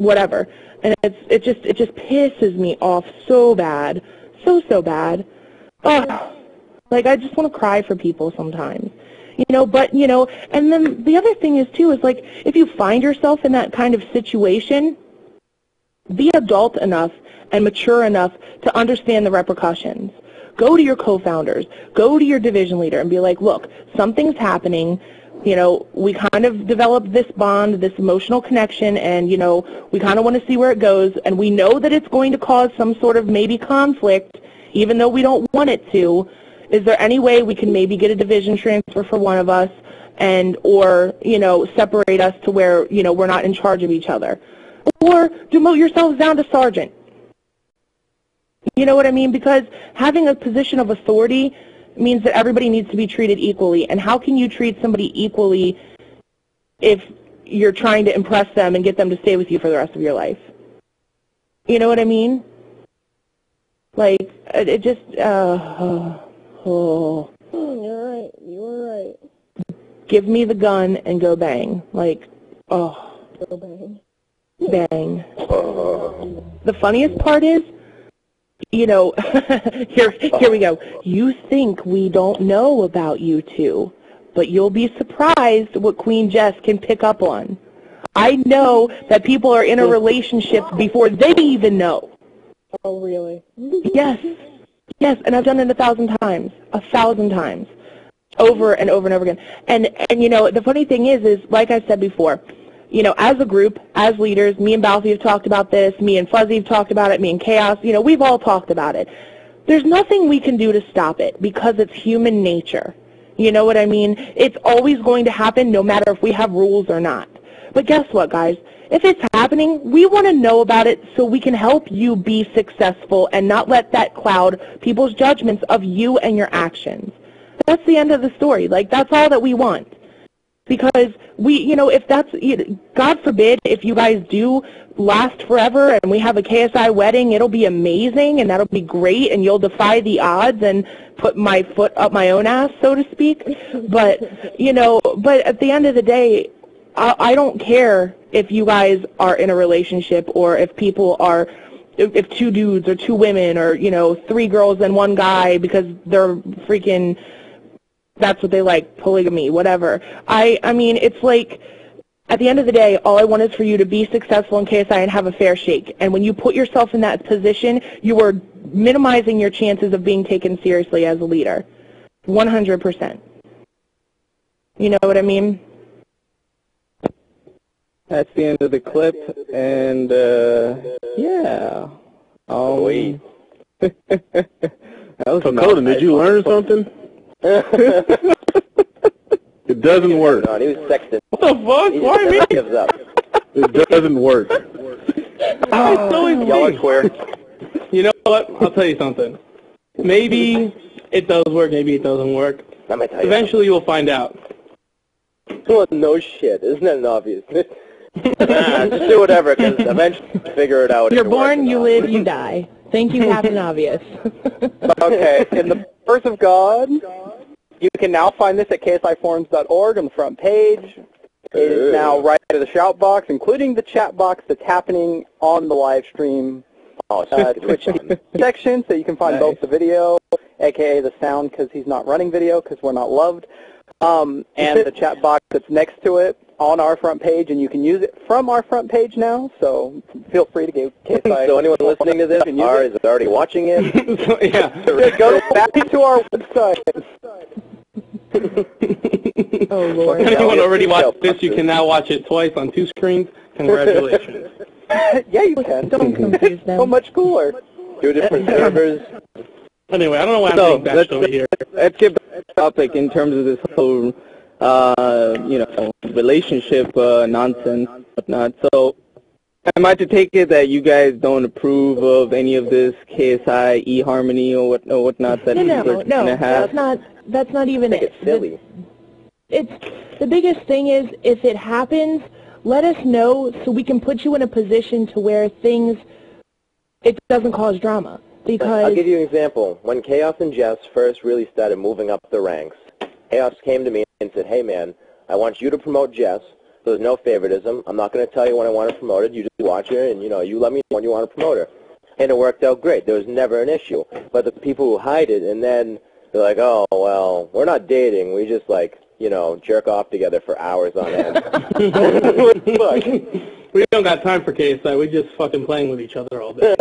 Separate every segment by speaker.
Speaker 1: whatever. And it just pisses me off so bad, so bad. Ugh. Like, I just want to cry for people sometimes. But, and then the other thing is, too, is, like, if you find yourself in that kind of situation, be adult enough and mature enough to understand the repercussions. Go to your co-founders, go to your division leader and be like, look, something's happening. We kind of developed this bond, this emotional connection, and, we kind of want to see where it goes, and we know that it's going to cause some sort of maybe conflict, even though we don't want it to. Is there any way we can maybe get a division transfer for one of us or separate us to where, we're not in charge of each other? Or demote yourselves down to sergeant. You know what I mean? Because having a position of authority means that everybody needs to be treated equally. And how can you treat somebody equally if you're trying to impress them and get them to stay with you for the rest of your life? You know what I mean? Like, it just, oh.
Speaker 2: You're right. You were right.
Speaker 1: Give me the gun and go bang. Like, oh.
Speaker 2: Go bang.
Speaker 1: Bang. The funniest part is, here we go. You think we don't know about you two, but you'll be surprised what Queen Jess can pick up on. I know that people are in a relationship before they even know.
Speaker 2: Oh, really?
Speaker 1: Yes, and I've done it 1,000 times, 1,000 times, over and over and over again. And the funny thing is like I said before, as a group, as leaders, me and Balfi have talked about this, me and Fuzzy have talked about it, me and Chaos, we've all talked about it. There's nothing we can do to stop it because it's human nature. You know what I mean? It's always going to happen no matter if we have rules or not. But guess what, guys? If it's happening, we want to know about it so we can help you be successful and not let that cloud people's judgments of you and your actions. That's the end of the story. Like, that's all that we want. Because if that's, God forbid, if you guys do last forever and we have a KSI wedding, it'll be amazing and that'll be great and you'll defy the odds and put my foot up my own ass, so to speak. But, but at the end of the day, I don't care if you guys are in a relationship or if people are, if two dudes or two women or, three girls and one guy because they're freaking, that's what they like, polygamy, whatever. I mean, it's like, at the end of the day, all I want is for you to be successful in KSI and have a fair shake. And when you put yourself in that position, you are minimizing your chances of being taken seriously as a leader. 100%. You know what I mean?
Speaker 3: That's the end of the clip, and, yeah.
Speaker 4: So, Colin, did you learn something? It doesn't work.
Speaker 5: No, he was sexting.
Speaker 4: What the fuck? Why me?
Speaker 5: Gives up.
Speaker 4: It doesn't work.
Speaker 5: Y'all are queer.
Speaker 6: You know what? I'll tell you something. Maybe it does work, maybe it doesn't work.
Speaker 5: Let me tell you.
Speaker 6: Eventually you'll find out.
Speaker 5: Well, no shit. Isn't that obvious? Just do whatever, because eventually you'll figure it out.
Speaker 1: You're born, you live, you die. Thank you, Captain Obvious.
Speaker 7: Okay, in the Verse of God, you can now find this at ksiforums.org on the front page. It is now right out of the shout box, including the chat box that's happening on the live stream Twitch section, so you can find both the video, a.k.a. the sound, because he's not running video, because we're not loved, and the chat box that's next to it on our front page, and you can use it from our front page now, so feel free to give KSI.
Speaker 5: So anyone listening to this is already watching it?
Speaker 6: Yeah.
Speaker 7: Go back to our website.
Speaker 1: Oh, Lord.
Speaker 6: If anyone already watched this, you can now watch it twice on 2 screens. Congratulations.
Speaker 7: Yeah, you can.
Speaker 1: Don't confuse them.
Speaker 7: So much cooler.
Speaker 5: 2 different servers.
Speaker 6: Anyway, I don't know why I'm being bashed over here.
Speaker 3: Let's get back to the topic in terms of this whole, relationship nonsense, whatnot. So, am I to take it that you guys don't approve of any of this KSI eHarmony or whatnot that
Speaker 1: No,
Speaker 3: we're going to have?
Speaker 1: That's not even it.
Speaker 5: It's silly.
Speaker 1: It's the biggest thing is if it happens, let us know so we can put you in a position to where it doesn't cause drama. Because
Speaker 5: I'll give you an example. When Chaos and Jess first really started moving up the ranks, Chaos came to me and said, hey man, I want you to promote Jess, So there's no favoritism. I'm not going to tell you when I want to promote it. You just watch it, and, you let me know when you want to promote her. And it worked out great. There was never an issue. But the people who hide it, and then they're like, oh, well, we're not dating. We just, jerk off together for hours on end. Fuck.
Speaker 6: We don't got time for KSI. We just fucking playing with each other all day.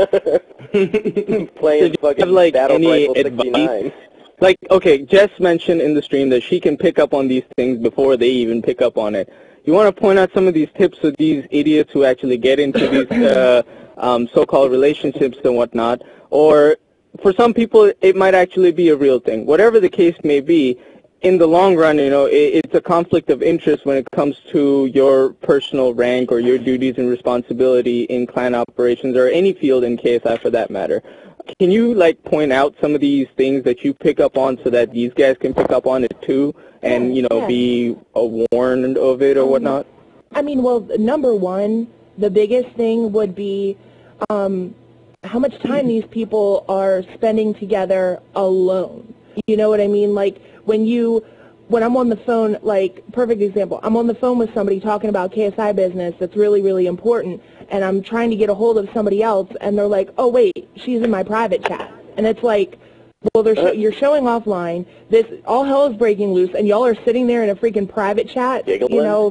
Speaker 5: Playing fucking
Speaker 3: have,
Speaker 5: Battle
Speaker 3: any
Speaker 5: Rifle 69.
Speaker 3: Okay, Jess mentioned in the stream that she can pick up on these things before they even pick up on it. You want to point out some of these tips for these idiots who actually get into these so-called relationships and whatnot, or for some people it might actually be a real thing. Whatever the case may be, in the long run, it's a conflict of interest when it comes to your personal rank or your duties and responsibility in clan operations or any field in KSI for that matter. Can you, point out some of these things that you pick up on so that these guys can pick up on it too and, be warned of it or whatnot?
Speaker 1: I mean, well, number one, the biggest thing would be how much time these people are spending together alone. You know what I mean? When I'm on the phone, perfect example, I'm on the phone with somebody talking about KSI business that's really, really important, and I'm trying to get a hold of somebody else, and they're like, oh, wait, she's in my private chat. And it's like, well, you're showing offline, all hell is breaking loose, and y'all are sitting there in a freaking private chat, hello,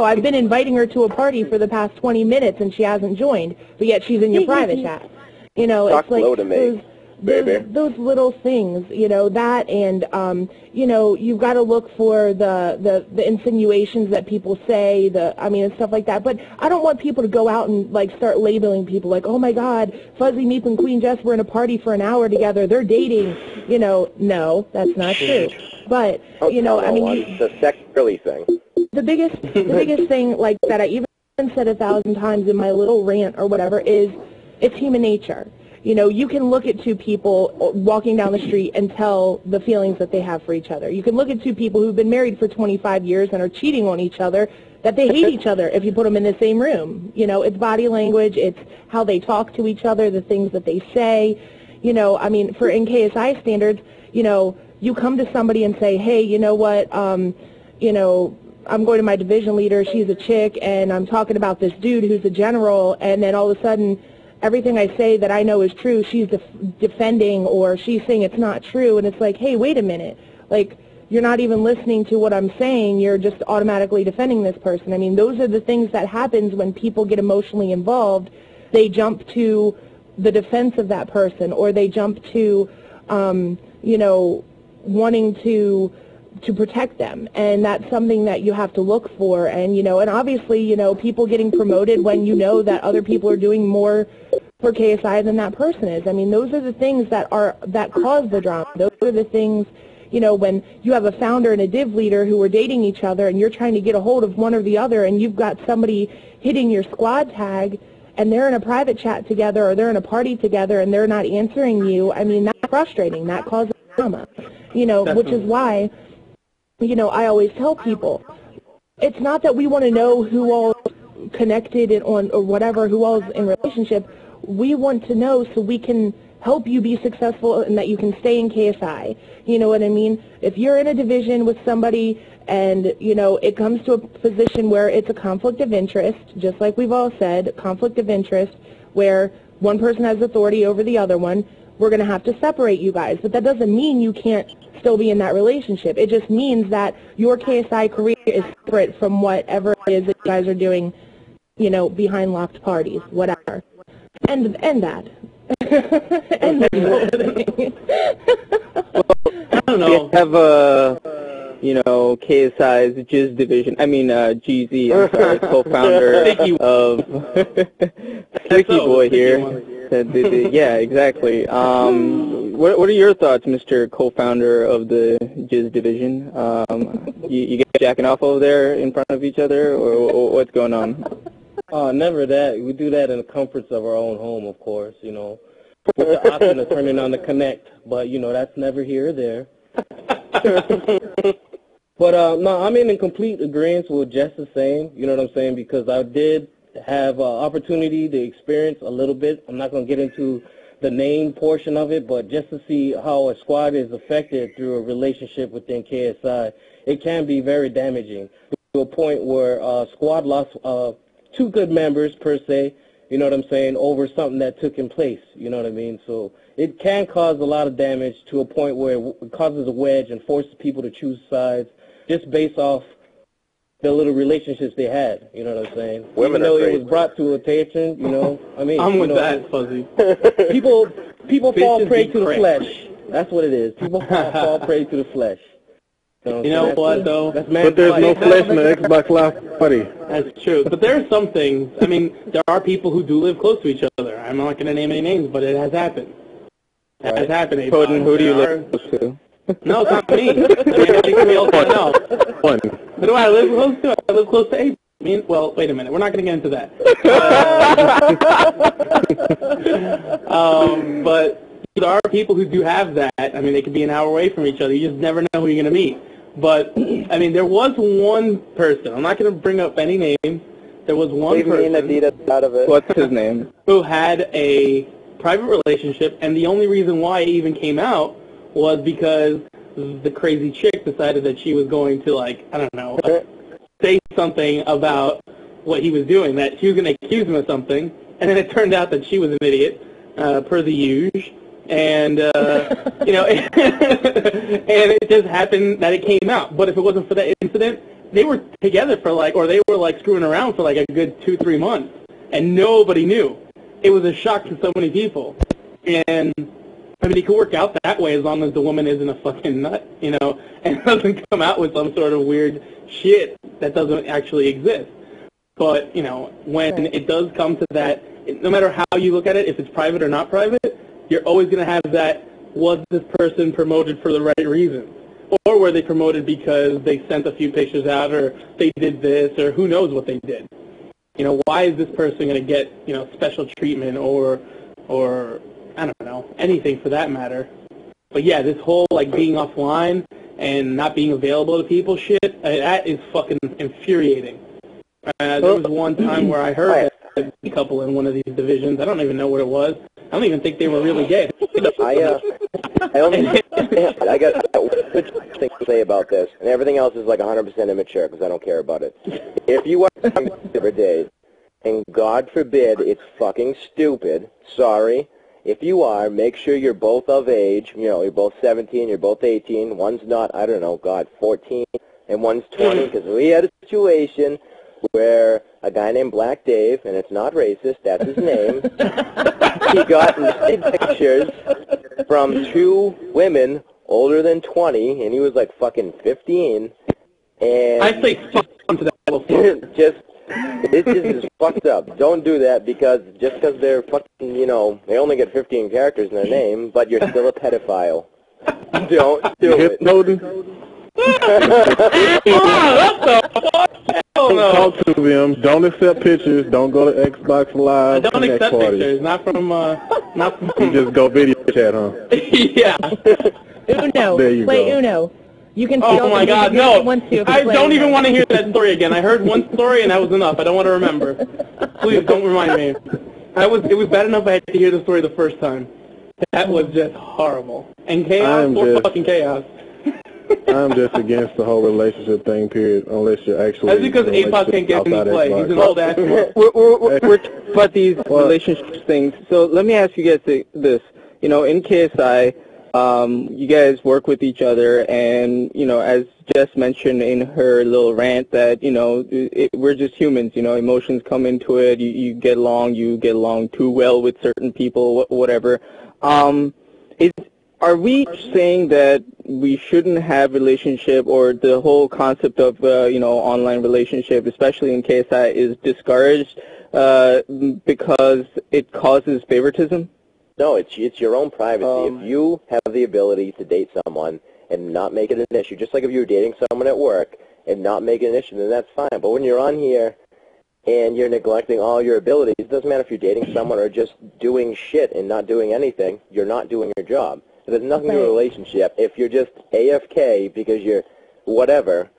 Speaker 1: I've been inviting her to a party for the past 20 minutes, and she hasn't joined, but yet she's in your private chat.
Speaker 5: Talk
Speaker 1: it's like
Speaker 5: low to me.
Speaker 1: Those little things, that, and you've got to look for the insinuations that people say, and stuff like that. But I don't want people to go out and start labeling people like, oh my God, Fuzzy Meep and Queen Jess were in a party for an hour together, they're dating. No, that's not true. But
Speaker 5: the sex girly thing.
Speaker 1: The biggest thing that I even said 1,000 times in my little rant or whatever is it's human nature. You can look at two people walking down the street and tell the feelings that they have for each other. You can look at two people who've been married for 25 years and are cheating on each other, that they hate each other if you put them in the same room. It's body language, it's how they talk to each other, the things that they say. For in KSI standards, you come to somebody and say, hey, you know what, I'm going to my division leader, she's a chick, and I'm talking about this dude who's a general, and then all of a sudden, everything I say that I know is true, she's defending, or she's saying it's not true, and it's like, hey, wait a minute. You're not even listening to what I'm saying, you're just automatically defending this person. Those are the things that happens when people get emotionally involved. They jump to the defense of that person, or they jump to, wanting to protect them, and that's something that you have to look for. And and obviously, people getting promoted when that other people are doing more for KSI than that person is. Those are the things that cause the drama. Those are the things, when you have a founder and a div leader who are dating each other, and you're trying to get a hold of one or the other, and you've got somebody hitting your squad tag, and they're in a private chat together, or they're in a party together, and they're not answering you. That's frustrating. That causes drama. Which is why, I always tell people, it's not that we want to know who all connected or whatever, who all's in relationship. We want to know so we can help you be successful and that you can stay in KSI. You know what I mean? If you're in a division with somebody and, it comes to a position where it's a conflict of interest, just like we've all said, conflict of interest, where one person has authority over the other one, we're going to have to separate you guys. But that doesn't mean you can't still be in that relationship. It just means that your KSI career is separate from whatever it is that you guys are doing, behind locked parties, whatever. And that. And that whole thing.
Speaker 6: I don't know.
Speaker 3: We have KSI's Jizz division. GZ. I'm sorry, co-founder of Sticky Boy here. Yeah, exactly. What are your thoughts, Mr. co-founder of the Jizz division? You guys jacking off over there in front of each other, or what's going on?
Speaker 4: Never that. We do that in the comforts of our own home, of course, with the option of turning on the Connect. But, that's never here or there. But, no, I'm in complete agreement with Jess is saying, you know what I'm saying, because I did have opportunity to experience a little bit. I'm not going to get into the name portion of it, but just to see how a squad is affected through a relationship within KSI, it can be very damaging. to a point where squad lost 2 good members per se, you know what I'm saying, over something that took in place, you know what I mean? So it can cause a lot of damage to a point where it causes a wedge and forces people to choose sides just based off the little relationships they had, you know what I'm saying?
Speaker 5: Women
Speaker 4: Even though
Speaker 5: are crazy.
Speaker 4: it was brought to attention, you know, I mean,
Speaker 6: I'm
Speaker 4: you
Speaker 6: with
Speaker 4: know,
Speaker 6: that, Fuzzy.
Speaker 4: people fall
Speaker 6: Bitches
Speaker 4: prey
Speaker 6: be
Speaker 4: to the
Speaker 6: crazy.
Speaker 4: flesh. That's what it is. People fall prey to the flesh.
Speaker 6: You know what, though?
Speaker 4: That's
Speaker 8: But there's no flesh in the Xbox Live party.
Speaker 6: That's true. But there are some things. I mean, there are people who do live close to each other. I'm not going to name any names, but it has happened. It has happened.
Speaker 3: Foden, who do you
Speaker 6: There
Speaker 3: live close to?
Speaker 6: No, it's not me. I mean, I think we all know.
Speaker 8: One.
Speaker 6: Who do I live close to? I live close to Abe. I mean, well, wait a minute. We're not going to get into that. But there are people who do have that. I mean, they could be an hour away from each other. You just never know who you're going to meet. But, I mean, there was one person. I'm not going to bring up any names. There was one
Speaker 5: Leave me and
Speaker 6: person
Speaker 5: Adidas out of it.
Speaker 3: What's his name?
Speaker 6: who had a private relationship, and the only reason why it even came out was because the crazy chick decided that she was going to, like, I don't know, say something about what he was doing, that she was going to accuse him of something, and then it turned out that she was an idiot, per the usual, and, you know, and it just happened that it came out. But if it wasn't for that incident, they were together for, like, or they were, like, screwing around for, like, a good 2-3 months, and nobody knew. It was a shock to so many people. And, I mean, it could work out that way as long as the woman isn't a fucking nut, you know, and doesn't come out with some sort of weird shit that doesn't actually exist. But, you know, when it does come to that, no matter how you look at it, if it's private or not private, you're always going to have that, was this person promoted for the right reasons? Or were they promoted because they sent a few pictures out, or they did this, or who knows what they did? You know, why is this person going to get, you know, special treatment or I don't know, anything for that matter? But yeah, this whole, like, being offline and not being available to people shit, that is fucking infuriating. There was one time where I heard that a couple in one of these divisions, I don't even know what it was. I don't even think they were really gay.
Speaker 5: I got one thing to say about this, and everything else is like 100% immature because I don't care about it. If you are every day, and God forbid it's fucking stupid, sorry. If you are, make sure you're both of age. You know, you're both 17, you're both 18. One's not, I don't know, God, 14, and one's 20, because we had a situation where a guy named Black Dave, and it's not racist, that's his name, he got pictures from 2 women older than 20, and he was like fucking 15, and
Speaker 6: I say fuck to that before.
Speaker 5: this is fucked up. Don't do that because just because they're fucking, you know, they only get 15 characters in their name, but you're still a pedophile. Don't do it.
Speaker 8: Talk to them. Don't accept pictures. Don't go to Xbox Live.
Speaker 6: Don't
Speaker 8: Connect
Speaker 6: accept
Speaker 8: parties.
Speaker 6: pictures, not from.
Speaker 8: You just go video chat, huh?
Speaker 6: Yeah.
Speaker 1: Uno.
Speaker 8: There you
Speaker 1: Play
Speaker 8: go.
Speaker 1: Uno. You can
Speaker 6: Oh
Speaker 1: steal
Speaker 6: my
Speaker 1: the
Speaker 6: God,
Speaker 1: music
Speaker 6: no!
Speaker 1: if you want to if you
Speaker 6: I
Speaker 1: play
Speaker 6: don't
Speaker 1: Uno.
Speaker 6: even want to hear that story again. I heard one story and that was enough. I don't want to remember. Please don't remind me. It was bad enough I had to hear the story the first time. That was just horrible. And chaos or fucking chaos.
Speaker 8: I'm just against the whole relationship thing, period, unless you're actually...
Speaker 6: That's because
Speaker 8: in a
Speaker 6: APOC can't get any
Speaker 8: relationship
Speaker 6: play.
Speaker 8: outside
Speaker 6: He's an
Speaker 8: Xbox.
Speaker 6: old ass.
Speaker 3: We're talking about these relationship things. So let me ask you guys this. You know, in KSI, you guys work with each other, and, you know, as Jess mentioned in her little rant that, you know, we're just humans, you know, emotions come into it, you get along too well with certain people, whatever. Are we saying that we shouldn't have relationship, or the whole concept of, you know, online relationship, especially in KSI, is discouraged because it causes favoritism?
Speaker 5: No, it's your own privacy. If you have the ability to date someone and not make it an issue, just like if you were dating someone at work and not make it an issue, then that's fine. But when you're on here and you're neglecting all your abilities, it doesn't matter if you're dating someone or just doing shit and not doing anything, you're not doing your job. It has nothing to do with a relationship. If you're just AFK because you're whatever,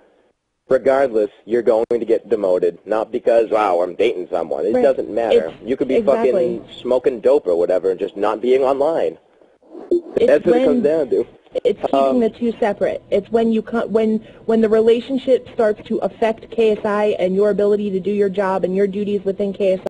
Speaker 5: regardless, you're going to get demoted. Not because, wow, I'm dating someone. It doesn't matter. You could be fucking smoking dope or whatever and just not being online. That's what it comes down to.
Speaker 1: It's keeping the two separate. It's when you when the relationship starts to affect KSI and your ability to do your job and your duties within KSI.